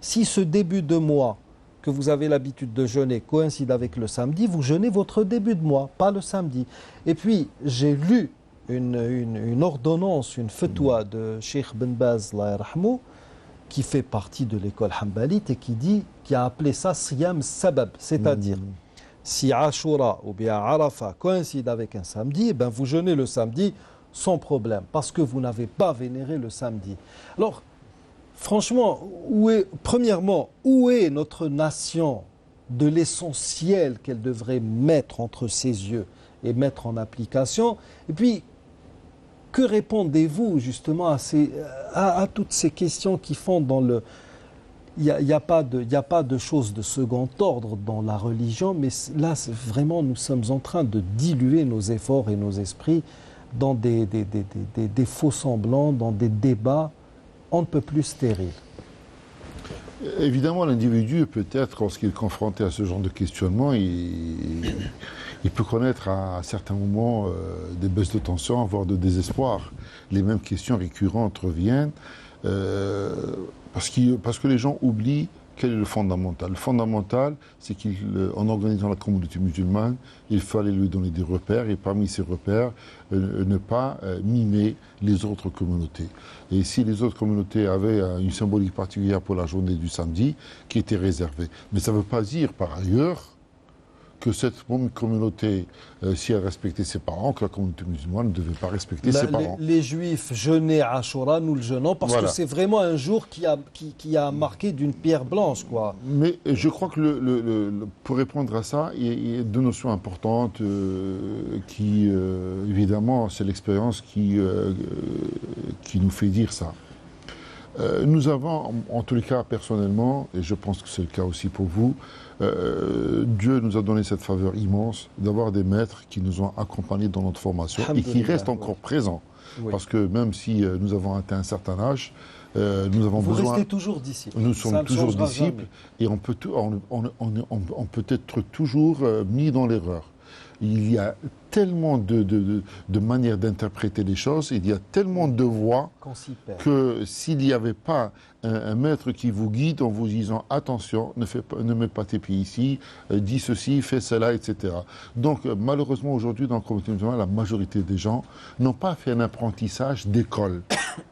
Si ce début de mois que vous avez l'habitude de jeûner coïncide avec le samedi, vous jeûnez votre début de mois, pas le samedi. Et puis, j'ai lu une ordonnance, une fatwa de Cheikh Ben Baz, Allah yarhamou, qui fait partie de l'école hanbalite et qui a appelé ça Siyam Sabab, c'est-à-dire si Ashura ou bien Arafat coïncide avec un samedi, eh ben vous jeûnez le samedi sans problème, parce que vous n'avez pas vénéré le samedi. Alors, franchement, premièrement, où est notre nation de l'essentiel qu'elle devrait mettre entre ses yeux et mettre en application? Et puis, que répondez-vous justement à toutes ces questions qui font dans le... Il n'y a pas de choses de second ordre dans la religion, mais là, vraiment, nous sommes en train de diluer nos efforts et nos esprits dans des faux semblants, dans des débats on ne peut plus stériles. Évidemment, l'individu, peut-être, lorsqu'il est confronté à ce genre de questionnement, il peut connaître à certains moments des baisses de tension, voire de désespoir. Les mêmes questions récurrentes reviennent parce que les gens oublient quel est le fondamental. Le fondamental, c'est qu'en organisant la communauté musulmane, il fallait lui donner des repères et parmi ces repères, ne pas mimer les autres communautés. Et si les autres communautés avaient une symbolique particulière pour la journée du samedi, qui était réservée. Mais ça ne veut pas dire, par ailleurs, que cette communauté, si elle respectait ses parents, que la communauté musulmane ne devait pas respecter ses parents. Les juifs jeûnaient à Ashura, nous le jeûnons, parce que c'est vraiment un jour qui a marqué d'une pierre blanche, quoi. Mais je crois que pour répondre à ça, il y a deux notions importantes qui, évidemment, c'est l'expérience qui nous fait dire ça. Nous avons, en tous les cas, personnellement, et je pense que c'est le cas aussi pour vous, Dieu nous a donné cette faveur immense d'avoir des maîtres qui nous ont accompagnés dans notre formation et qui restent encore présents. Oui. Parce que même si nous avons atteint un certain âge, nous avons besoin... Vous restez toujours disciples. Nous sommes toujours disciples et on peut être toujours mis dans l'erreur. Il y a tellement de manières d'interpréter les choses, il y a tellement de voix que s'il n'y avait pas un maître qui vous guide en vous disant attention, ne mets pas tes pieds ici, dis ceci, fais cela, etc. Donc malheureusement aujourd'hui dans le communauté musulmane, la majorité des gens n'ont pas fait un apprentissage d'école.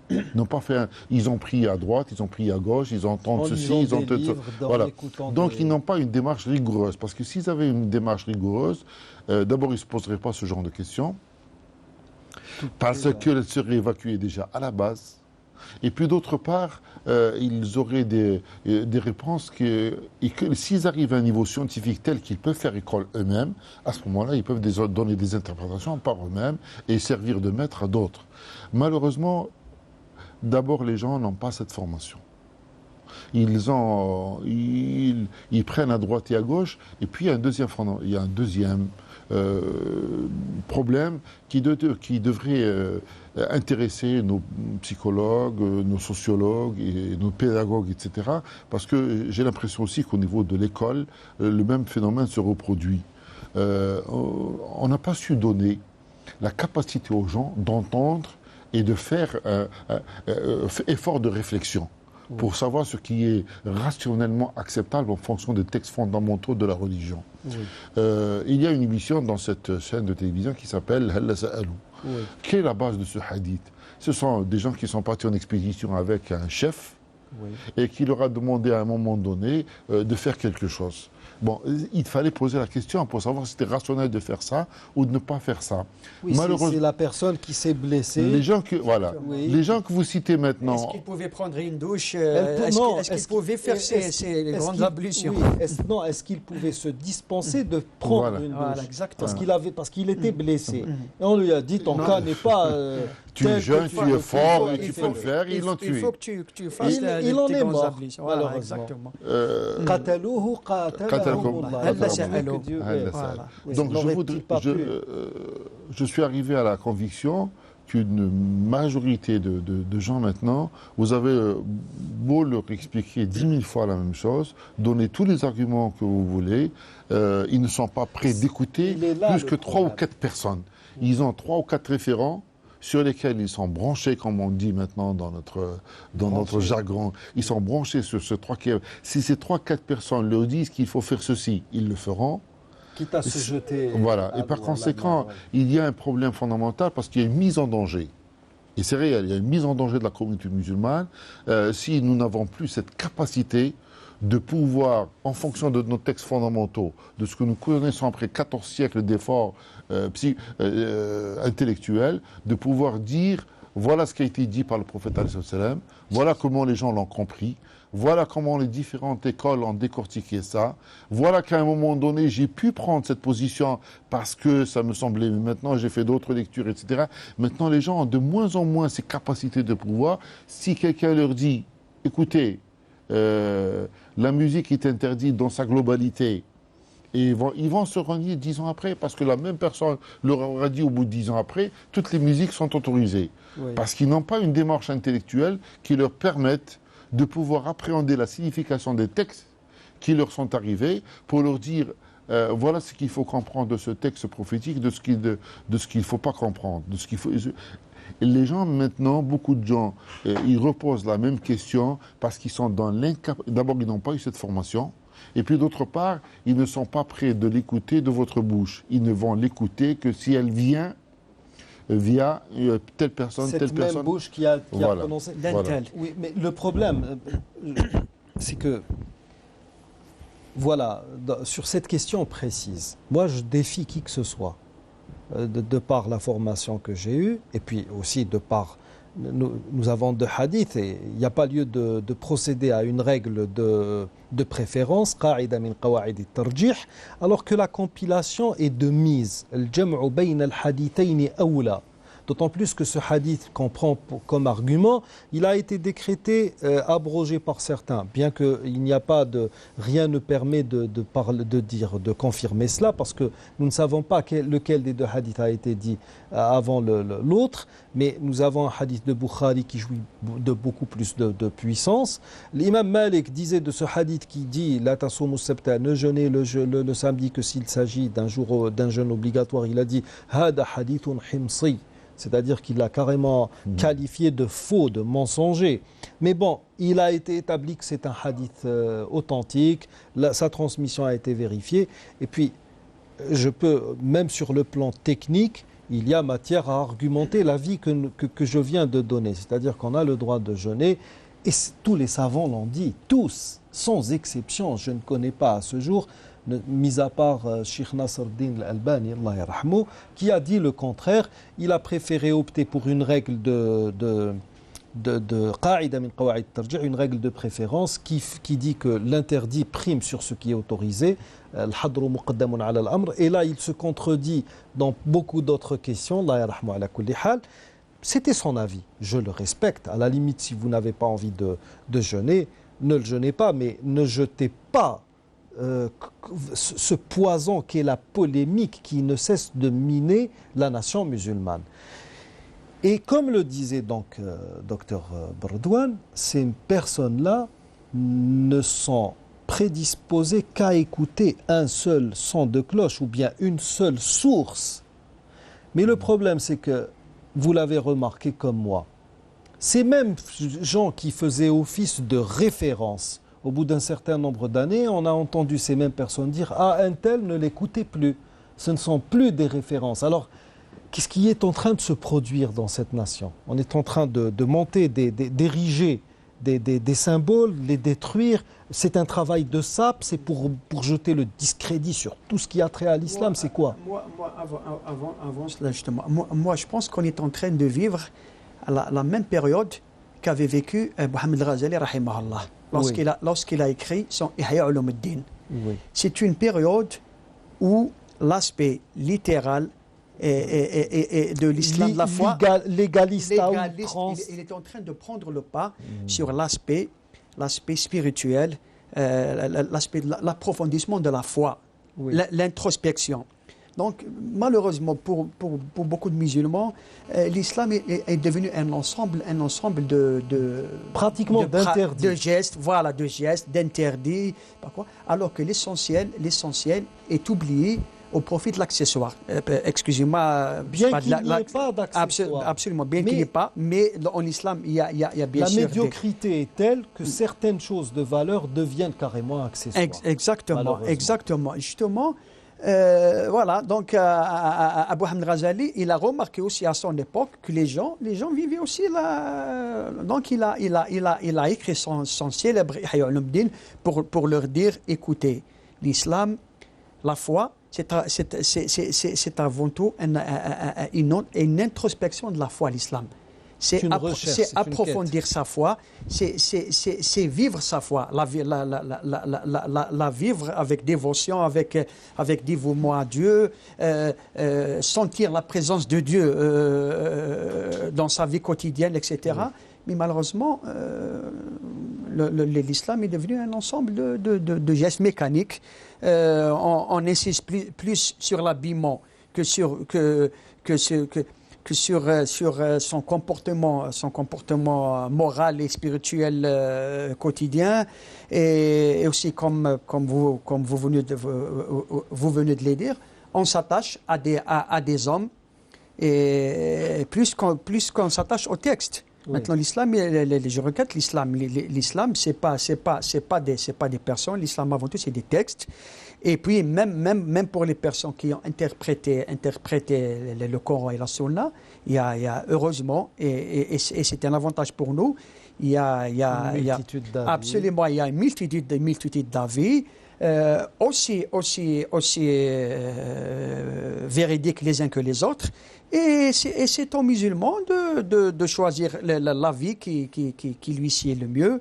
Ils ont pris à droite, ils ont pris à gauche, ils entendent ceci, ils entendent ça. Voilà. Donc ils n'ont pas une démarche rigoureuse. Parce que s'ils avaient une démarche rigoureuse, d'abord ils ne se poseraient pas ce genre de questions, parce qu'elles seraient évacuées déjà à la base. Et puis d'autre part, ils auraient des réponses et que s'ils arrivent à un niveau scientifique tel qu'ils peuvent faire école eux-mêmes, à ce moment-là, ils peuvent donner des interprétations par eux-mêmes et servir de maître à d'autres. Malheureusement, d'abord, les gens n'ont pas cette formation. Ils prennent à droite et à gauche, et puis il y a un deuxième problème qui devrait intéresser nos psychologues, nos sociologues et nos pédagogues, etc. Parce que j'ai l'impression aussi qu'au niveau de l'école, le même phénomène se reproduit. on n'a pas su donner la capacité aux gens d'entendre et de faire effort de réflexion pour savoir ce qui est rationnellement acceptable en fonction des textes fondamentaux de la religion. Oui. Il y a une émission dans cette chaîne de télévision qui s'appelle Halla Sa'alou. Oui. Quelle est la base de ce hadith? Ce sont des gens qui sont partis en expédition avec un chef et qui leur a demandé à un moment donné de faire quelque chose. Bon, il fallait poser la question pour savoir si c'était rationnel de faire ça ou de ne pas faire ça. Oui, c'est la personne qui s'est blessée. Les gens les gens que vous citez maintenant. Est-ce qu'il pouvait prendre une douche Est-ce qu'il pouvait faire ces grandes ablutions? Est-ce qu'il pouvait se dispenser de prendre une douche? Voilà, exactement. Parce qu'il était blessé. Et on lui a dit, ton cas n'est pas... tu es jeune, tu es fort, et tu peux le faire, ils l'ont tué. Il faut que tu fasses il en est mort, ablutions. malheureusement. Exactement. قتلوه قاتلهم الله. Donc je suis arrivé à la conviction qu'une majorité de gens maintenant, vous avez beau leur expliquer 10 000 fois la même chose, donner tous les arguments que vous voulez, ils ne sont pas prêts d'écouter plus que 3 ou 4 personnes. Ils ont 3 ou 4 référents sur lesquels ils sont branchés, comme on dit maintenant dans notre jargon. Ils sont branchés sur ce 3 4. Si ces 3-4 personnes leur disent qu'il faut faire ceci, ils le feront. Quitte à se jeter. Voilà. Et par conséquent, il y a un problème fondamental parce qu'il y a une mise en danger. Et c'est réel, il y a une mise en danger de la communauté musulmane si nous n'avons plus cette capacité de pouvoir, en fonction de nos textes fondamentaux, de ce que nous connaissons après 14 siècles d'efforts intellectuels, de pouvoir dire, voilà ce qui a été dit par le prophète alayhi salam, voilà comment les gens l'ont compris, voilà comment les différentes écoles ont décortiqué ça, voilà qu'à un moment donné, j'ai pu prendre cette position parce que ça me semblait, mais maintenant j'ai fait d'autres lectures, etc. Maintenant, les gens ont de moins en moins ces capacités de pouvoir. Si quelqu'un leur dit, écoutez, la musique est interdite dans sa globalité. Et ils vont se renier 10 ans après, parce que la même personne leur aura dit au bout de 10 ans après, toutes les musiques sont autorisées. Oui. Parce qu'ils n'ont pas une démarche intellectuelle qui leur permette de pouvoir appréhender la signification des textes qui leur sont arrivés, pour leur dire, voilà ce qu'il faut comprendre de ce texte prophétique, de ce qu'il ne faut pas comprendre, de ce qu'il faut... Et les gens maintenant, beaucoup de gens, ils reposent la même question parce qu'ils sont dans l'incapacité. D'abord, ils n'ont pas eu cette formation. Et puis d'autre part, ils ne sont pas prêts de l'écouter de votre bouche. Ils ne vont l'écouter que si elle vient via telle personne, telle personne. Cette même bouche qui a prononcé tel. Oui, mais le problème, c'est que, voilà, sur cette question précise, moi je défie qui que ce soit. De par la formation que j'ai eue, et puis aussi de par... Nous avons deux hadiths, et il n'y a pas lieu de procéder à une règle de préférence, قاعدة من قواعد الترجيح, alors que la compilation est de mise. الجمع بين الحديثين أولى. D'autant plus que ce hadith qu'on prend comme argument, il a été décrété abrogé par certains, bien qu'il n'y a pas rien ne permet de confirmer cela, parce que nous ne savons pas lequel des deux hadiths a été dit avant l'autre, mais nous avons un hadith de Bukhari qui jouit de beaucoup plus de puissance. L'imam Malik disait de ce hadith qui dit la tasumu sabta, ne jeûnez le samedi que s'il s'agit d'un jeûne obligatoire, il a dit hada hadithun himsi. C'est-à-dire qu'il l'a carrément qualifié de faux, de mensonger. Mais bon, il a été établi que c'est un hadith authentique, sa transmission a été vérifiée. Et puis, même sur le plan technique, il y a matière à argumenter l'avis que je viens de donner. C'est-à-dire qu'on a le droit de jeûner, et tous les savants l'ont dit, tous, sans exception. Je ne connais pas à ce jour, mis à part Cheikh Nasruddin al-Albani, Allah yarhamou, qui a dit le contraire. Il a préféré opter pour une règle de qa'ida min qawa'id tarjih, une règle de préférence qui dit que l'interdit prime sur ce qui est autorisé. Al-hadru muqaddamun ala al-amr. Et là, il se contredit dans beaucoup d'autres questions. Allah yarhamou ala kulli hal. C'était son avis. Je le respecte. À la limite, si vous n'avez pas envie de jeûner, ne le jeûnez pas, mais ne jetez pas ce poison qui est la polémique qui ne cesse de miner la nation musulmane. Et comme le disait donc Dr Bardouane, ces personnes-là ne sont prédisposé qu'à écouter un seul son de cloche ou bien une seule source. Mais le problème, c'est que, vous l'avez remarqué comme moi, ces mêmes gens qui faisaient office de référence, au bout d'un certain nombre d'années, on a entendu ces mêmes personnes dire « Ah, un tel, ne l'écoutez plus. Ce ne sont plus des références. » Alors, qu'est-ce qui est en train de se produire dans cette nation? On est en train de monter, d'ériger des symboles, les détruire. C'est un travail de sape, c'est pour jeter le discrédit sur tout ce qui a trait à l'islam. C'est quoi? Moi, avant cela, justement, moi, je pense qu'on est en train de vivre la même période qu'avait vécu Mohamed Ghazali, rahimahullah, lorsqu'il a écrit son Ihya Ulumuddin. Oui. C'est une période où l'aspect littéral et de l'islam de la foi, légaliste à outrance. il est en train de prendre le pas sur l'aspect spirituel, l'approfondissement de la foi, l'introspection. Donc, malheureusement, pour beaucoup de musulmans, l'islam est devenu un ensemble de pratiquement d'interdits, de gestes, d'interdits, alors que l'essentiel est oublié au profit de l'accessoire. Excusez-moi. Bien qu'il n'y ait pas d'accessoire. Absolument, bien qu'il n'y ait pas, mais en islam, il y a bien sûr... La médiocrité est telle que certaines choses de valeur deviennent carrément accessoires. Exactement. Justement, voilà, donc Abu Hamid Ghazali, il a remarqué aussi à son époque que les gens vivaient aussi là. Donc il a écrit son célèbre Ihya Ulumuddin pour leur dire, écoutez, l'islam, la foi, c'est avant tout une introspection de la foi, l'islam. C'est approfondir sa foi, c'est vivre sa foi, la vivre avec dévotion, avec dévouement à Dieu, sentir la présence de Dieu dans sa vie quotidienne, etc. Oui. Mais malheureusement, l'islam est devenu un ensemble de gestes mécaniques. On insiste plus sur l'habillement que sur son comportement moral et spirituel quotidien, et aussi comme vous venez de le dire, on s'attache à des hommes, et plus qu'on s'attache au texte. Oui. Maintenant, l'islam, je regrette l'islam. L'islam, c'est pas des personnes. L'islam, avant tout, c'est des textes. Et puis, même pour les personnes qui ont interprété le Coran et la Sunna, il y a heureusement, et c'est un avantage pour nous, il y a absolument, il y a une multitude d'avis, aussi véridiques les uns que les autres. Et c'est aux musulmans de choisir l'avis qui lui sied le mieux,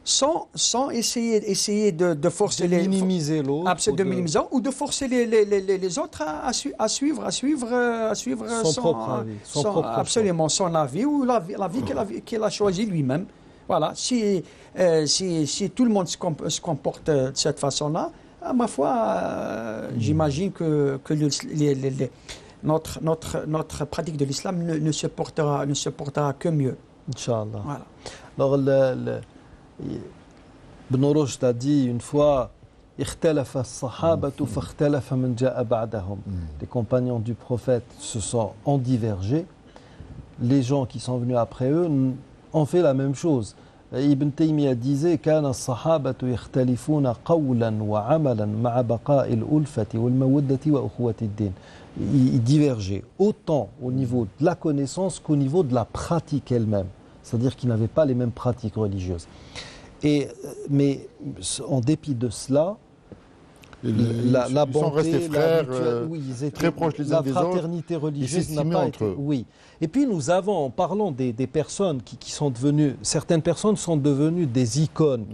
sans essayer de forcer de minimiser l'autre, ou de forcer les autres à suivre son avis ou l'avis qu'il a choisi lui-même. Voilà. Si tout le monde se comporte de cette façon-là, à ma foi, j'imagine que notre pratique de l'islam ne se portera que mieux. Inch'Allah. Voilà. Alors, Ibn Rushd a dit une fois, les compagnons du prophète se sont divergés. Les gens qui sont venus après eux ont fait la même chose. Ibn Taymiyyah disait كان الصحابة يختلفون قولا وعملا مع بقاء الألفة والمودة وأخوة الدين. Ils divergeaient autant au niveau de la connaissance qu'au niveau de la pratique elle-même. C'est-à-dire qu'ils n'avaient pas les mêmes pratiques religieuses. Mais en dépit de cela, la bonté, sont restés frères, ils étaient très proches les uns des autres. La fraternité religieuse n'a pas été. Oui. Et puis nous avons, en parlant des personnes qui sont devenues, certaines personnes sont devenues des icônes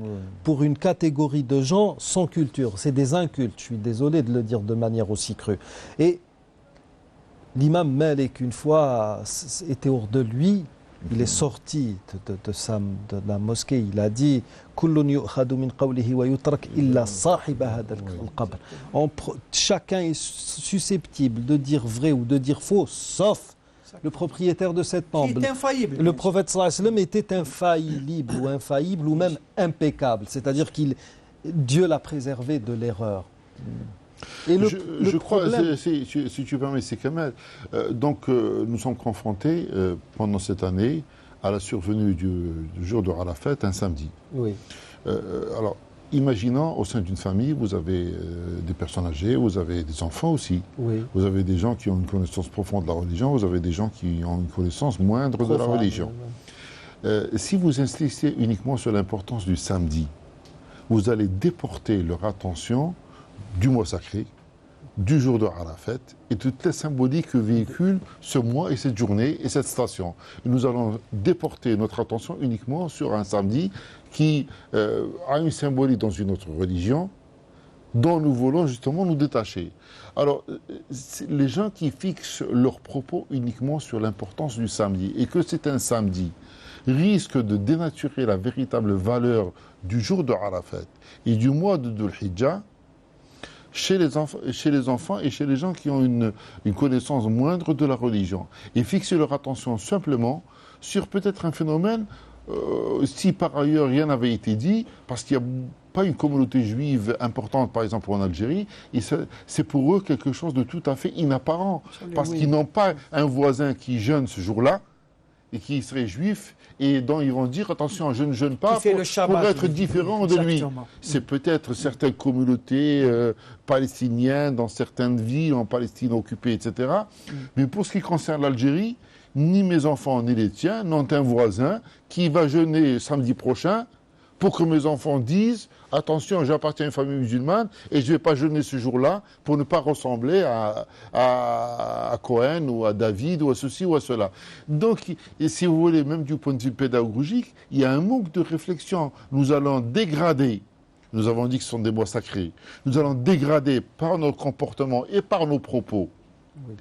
pour une catégorie de gens sans culture. C'est des incultes. Je suis désolé de le dire de manière aussi crue. Et l'imam Malik, une fois, était hors de lui. Il est sorti de la mosquée, il a dit chacun est susceptible de dire vrai ou de dire faux, sauf le propriétaire de cette tombe. Il est infaillible. Le prophète sallallahu alayhi wa sallam était infaillible ou même impeccable, c'est-à-dire qu'il Dieu l'a préservé de l'erreur. Et je crois, problème... si tu permets, c'est Kamal. Nous sommes confrontés pendant cette année à la survenue du jour de Arafat, un samedi. Oui. Alors, imaginons, au sein d'une famille, vous avez des personnes âgées, vous avez des enfants aussi. Oui. Vous avez des gens qui ont une connaissance profonde de la religion, vous avez des gens qui ont une connaissance moindre de la religion. Si vous insistez uniquement sur l'importance du samedi, vous allez déporter leur attention du mois sacré, du jour de Arafat et toute la symbolique que véhicule ce mois et cette journée et cette station. Nous allons déporter notre attention uniquement sur un samedi qui a une symbolique dans une autre religion dont nous voulons justement nous détacher. Alors, les gens qui fixent leurs propos uniquement sur l'importance du samedi et que c'est un samedi risquent de dénaturer la véritable valeur du jour de Arafat et du mois de Dhul Hijjah chez les enfants et chez les gens qui ont une connaissance moindre de la religion. Et fixer leur attention simplement sur peut-être un phénomène, si par ailleurs rien n'avait été dit, parce qu'il n'y a pas une communauté juive importante, par exemple en Algérie, et c'est pour eux quelque chose de tout à fait inapparent. Parce qu'ils n'ont pas un voisin qui jeûne ce jour-là, et qui serait juif, et dont ils vont dire, attention, je ne jeûne pas pour être différent de lui. C'est peut-être certaines communautés palestiniennes, dans certaines villes en Palestine occupée, etc. Mais pour ce qui concerne l'Algérie, ni mes enfants ni les tiens n'ont un voisin qui va jeûner samedi prochain pour que mes enfants disent « Attention, j'appartiens à une famille musulmane et je ne vais pas jeûner ce jour-là pour ne pas ressembler à Cohen ou à David ou à ceci ou à cela. » Donc, et si vous voulez, même du point de vue pédagogique, il y a un manque de réflexion. Nous allons dégrader, nous avons dit que ce sont des mois sacrés, nous allons dégrader par notre comportement et par nos propos. Oui.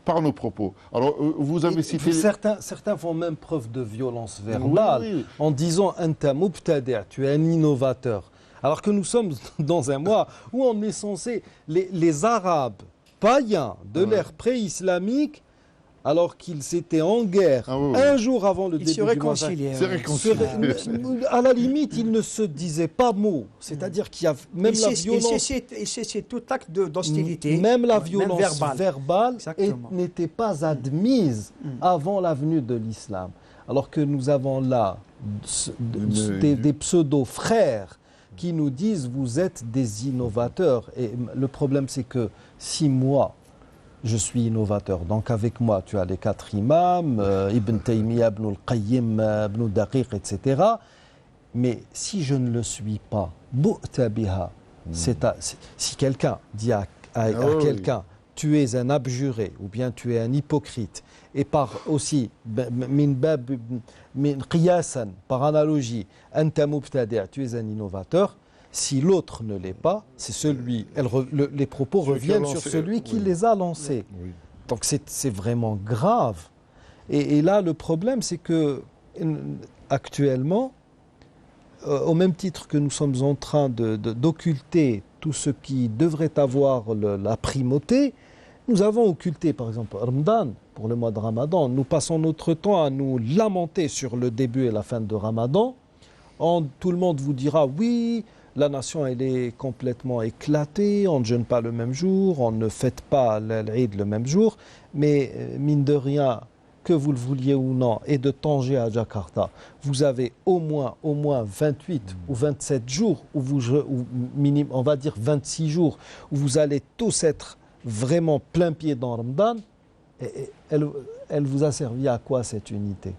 Par nos propos. Alors, vous avez cité... Certains font même preuve de violence verbale en disant « Anta mubtadi', tu es un innovateur ». Alors que nous sommes dans un mois où on est censé... Les Arabes païens de l'ère pré-islamique, alors qu'ils étaient en guerre un jour avant le début du mois, à la limite, ils ne se disaient pas mot. C'est-à-dire qu'il y a même la violence... Et c'est tout acte d'hostilité. Même la violence verbale n'était pas admise avant la venue de l'islam. Alors que nous avons là des pseudo-frères qui nous disent « vous êtes des innovateurs ». Et le problème, c'est que si moi, je suis innovateur. Donc avec moi, tu as les 4 imams, Ibn Taymiyyah, Ibn al-Qayyim, Ibn Daqiq, etc. Mais si je ne le suis pas, si quelqu'un dit à quelqu'un, tu es un abjuré, ou bien tu es un hypocrite, et par aussi, par analogie, anta mubtadi', tu es un innovateur, si l'autre ne l'est pas, c'est celui. Les propos reviennent sur celui qui les a lancés. Oui. Donc c'est vraiment grave. Et là, le problème, c'est que actuellement, au même titre que nous sommes en train d'occulter tout ce qui devrait avoir la primauté, nous avons occulté, par exemple, Ramadan, pour le mois de Ramadan. Nous passons notre temps à nous lamenter sur le début et la fin de Ramadan. Tout le monde vous dira, oui, la nation, elle est complètement éclatée, on ne jeûne pas le même jour, on ne fête pas l'Eid le même jour, mais mine de rien, que vous le vouliez ou non, et de Tanger à Jakarta, vous avez au moins 28 ou 27 jours, on va dire 26 jours, où vous allez tous être vraiment plein pied dans Ramadan. Et elle vous a servi à quoi cette unité?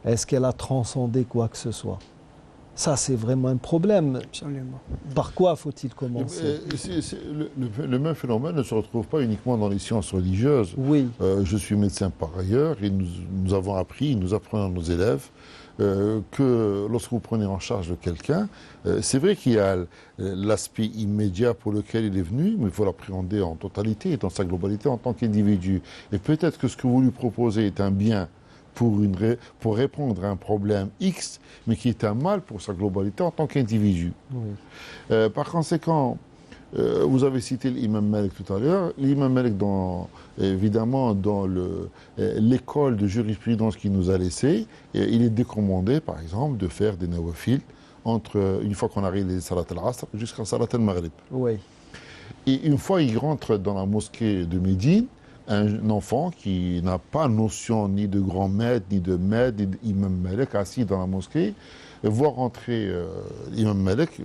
Est-ce qu'elle a transcendé quoi que ce soit? Ça, c'est vraiment un problème. Absolument. Par quoi faut-il commencer? Le même phénomène ne se retrouve pas uniquement dans les sciences religieuses. Oui. Je suis médecin par ailleurs et nous apprenons à nos élèves que lorsque vous prenez en charge quelqu'un, c'est vrai qu'il y a l'aspect immédiat pour lequel il est venu, mais il faut l'appréhender en totalité, dans sa globalité en tant qu'individu. Et peut-être que ce que vous lui proposez est un bien pour répondre à un problème X, mais qui est un mal pour sa globalité en tant qu'individu. Oui. Par conséquent, vous avez cité l'imam Malik tout à l'heure. L'imam Malik, évidemment, dans l'école de jurisprudence qu'il nous a laissée, il est décommandé, par exemple, de faire des nawafil une fois qu'on arrive les Salat al-Asr jusqu'à Salat al-Maghrib. Oui. Et une fois il rentre dans la mosquée de Médine, un enfant qui n'a pas notion ni de grand maître, ni de d'imam Malik assis dans la mosquée, voit rentrer l'imam Malik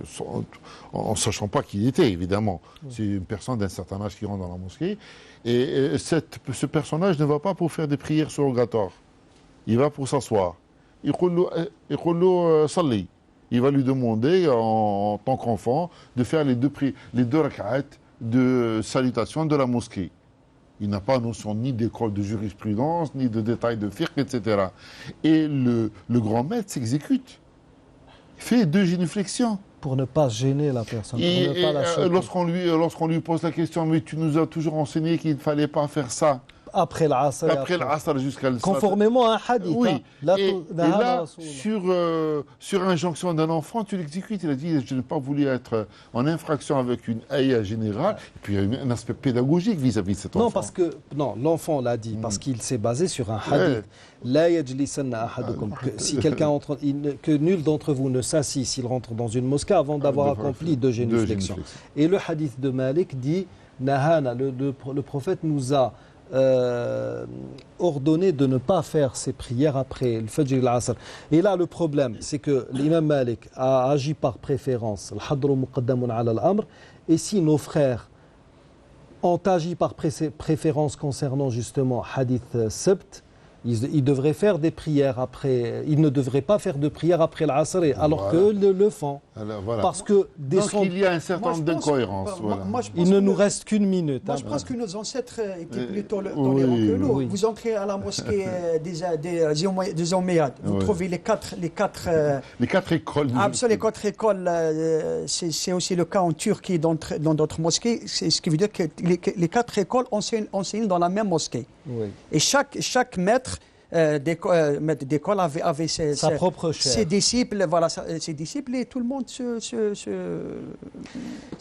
en ne sachant pas qui il était, évidemment. C'est une personne d'un certain âge qui rentre dans la mosquée. Et ce personnage ne va pas pour faire des prières surrogatoires. Il va pour s'asseoir. Il va lui demander, en tant qu'enfant, de faire les deux rak'at de salutation de la mosquée. Il n'a pas notion ni d'école de jurisprudence, ni de détails de fiqh, etc. Et le grand maître s'exécute. Il fait deux génuflexions. Pour ne pas gêner la personne. Lorsqu'on lui pose la question, mais tu nous as toujours enseigné qu'il ne fallait pas faire ça. Après l'Asr. Après l'Asr jusqu'à le conformément à un hadith. Oui. Hein. Et là, sur injonction d'un enfant, tu l'exécutes. Il a dit, je n'ai pas voulu être en infraction avec une ayah générale. Et puis il y a un aspect pédagogique vis-à-vis de cet enfant. Non, l'enfant l'a dit, parce qu'il s'est basé sur un hadith. La yajlisanna ahadukum. Si quelqu'un entre, que nul d'entre vous ne s'assit s'il rentre dans une mosquée avant d'avoir accompli deux génuflexions. Et le hadith de Malik dit, Nahana, le prophète nous a ordonné de ne pas faire ces prières après le Fajr et l'Asr. Et là, le problème, c'est que l'imam Malik a agi par préférence. Al-hadru muqaddamun ala al-amr. Et si nos frères ont agi par préférence concernant justement hadith sabt, ils devraient faire des prières après. Ils ne devraient pas faire de prières après l'Asr, alors que le font. Alors, voilà. Parce que donc il y a un certain nombre d'incohérences. Il ne nous reste qu'une minute. Moi, je pense que nos ancêtres étaient plus tolérants que nous. Oui. Vous entrez à la mosquée des Omeyyades, vous trouvez les quatre écoles. Absolument, les 4 écoles. C'est aussi le cas en Turquie, dans d'autres mosquées. Ce qui veut dire que les 4 écoles enseignent dans la même mosquée. Oui. Et chaque maître d'école avait sa propre chair. Ses disciples, et tout le monde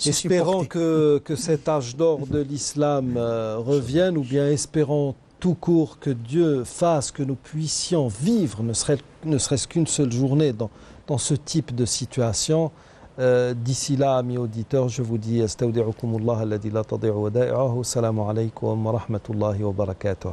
espérons que cet âge d'or de l'islam revienne, ou bien espérons tout court que Dieu fasse que nous puissions vivre, ne serait-ce qu'une seule journée dans ce type de situation. D'ici là, amis auditeurs, je vous dis astawdi'ukumullah alladhi la tadi'u wada'i'ahu. Assalamu alaykum wa rahmatullahi wa barakatuh.